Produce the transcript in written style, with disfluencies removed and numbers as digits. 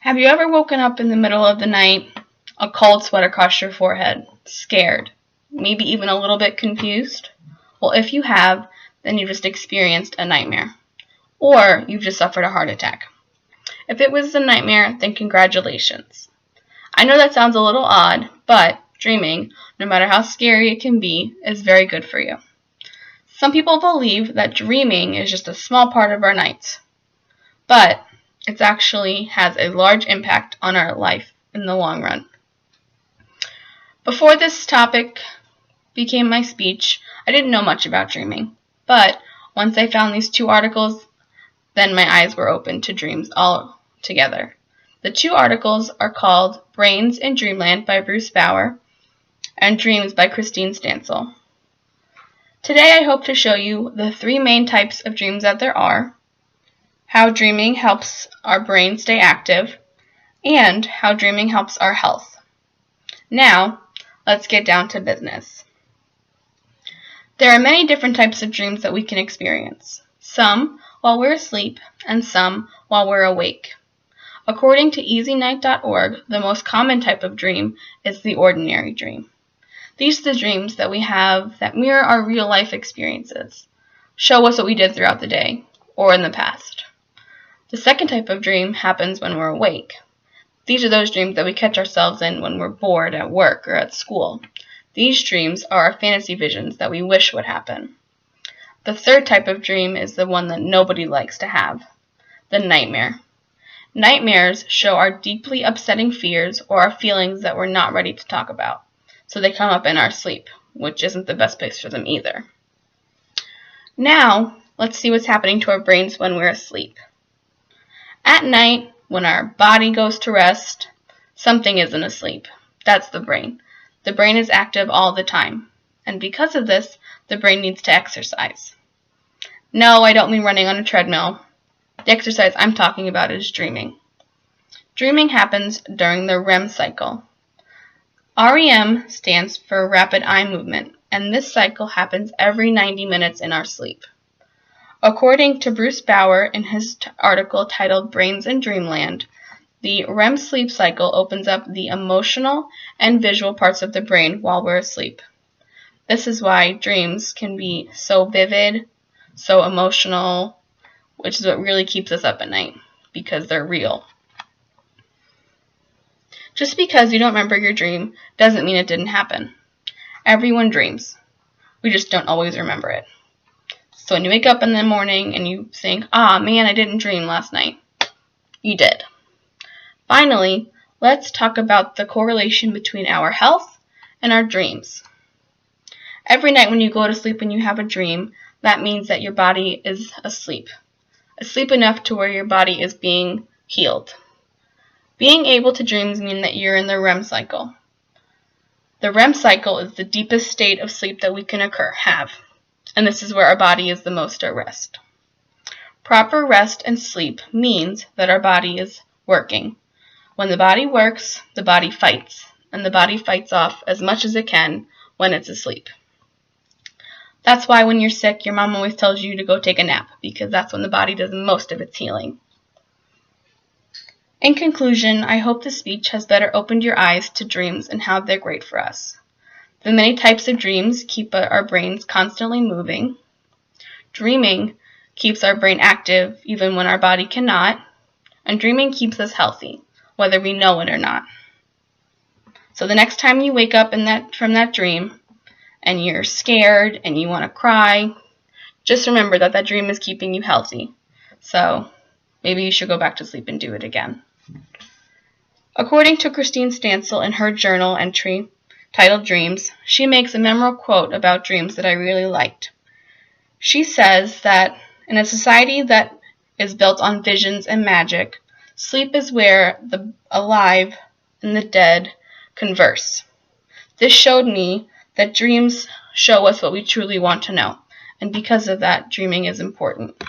Have you ever woken up in the middle of the night, a cold sweat across your forehead, scared, maybe even a little bit confused? Well, if you have, then you just experienced a nightmare, or you've just suffered a heart attack. If it was a nightmare, then congratulations. I know that sounds a little odd, but dreaming, no matter how scary it can be, is very good for you. Some people believe that dreaming is just a small part of our nights, but it actually has a large impact on our life in the long run. Before this topic became my speech, I didn't know much about dreaming, but once I found these two articles, then my eyes were open to dreams altogether. The two articles are called Brains in Dreamland by Bruce Bauer and Dreams by Christine Stansel. Today I hope to show you the three main types of dreams that there are, how dreaming helps our brain stay active, and how dreaming helps our health. Now, let's get down to business. There are many different types of dreams that we can experience, some while we're asleep and some while we're awake. According to easynight.org, the most common type of dream is the ordinary dream. These are the dreams that we have that mirror our real-life experiences, show us what we did throughout the day or in the past. The second type of dream happens when we're awake. These are those dreams that we catch ourselves in when we're bored at work or at school. These dreams are our fantasy visions that we wish would happen. The third type of dream is the one that nobody likes to have, the nightmare. Nightmares show our deeply upsetting fears or our feelings that we're not ready to talk about, so they come up in our sleep, which isn't the best place for them either. Now, let's see what's happening to our brains when we're asleep. At night, when our body goes to rest, something isn't asleep. That's the brain. The brain is active all the time, and because of this, the brain needs to exercise. No, I don't mean running on a treadmill. The exercise I'm talking about is dreaming. Dreaming happens during the REM cycle. REM stands for rapid eye movement, and this cycle happens every 90 minutes in our sleep. According to Bruce Bauer in his article titled Brains in Dreamland, the REM sleep cycle opens up the emotional and visual parts of the brain while we're asleep. This is why dreams can be so vivid, so emotional, which is what really keeps us up at night, because they're real. Just because you don't remember your dream doesn't mean it didn't happen. Everyone dreams. We just don't always remember it. So when you wake up in the morning and you think, man, I didn't dream last night. You did. Finally, let's talk about the correlation between our health and our dreams. Every night when you go to sleep and you have a dream, that means that your body is asleep. Asleep enough to where your body is being healed. Being able to dream means that you're in the REM cycle. The REM cycle is the deepest state of sleep that we can have, and this is where our body is the most at rest. Proper rest and sleep means that our body is working. When the body works, the body fights, and the body fights off as much as it can when it's asleep. That's why when you're sick, your mom always tells you to go take a nap, because that's when the body does most of its healing. In conclusion, I hope this speech has better opened your eyes to dreams and how they're great for us. The many types of dreams keep our brains constantly moving. Dreaming keeps our brain active even when our body cannot, and dreaming keeps us healthy, whether we know it or not. So the next time you wake up from that dream, and you're scared and you want to cry, just remember that that dream is keeping you healthy. So maybe you should go back to sleep and do it again. According to Christine Stansel in her journal entry titled Dreams, she makes a memorable quote about dreams that I really liked. She says that in a society that is built on visions and magic, sleep is where the alive and the dead converse. This showed me that dreams show us what we truly want to know, and because of that, dreaming is important.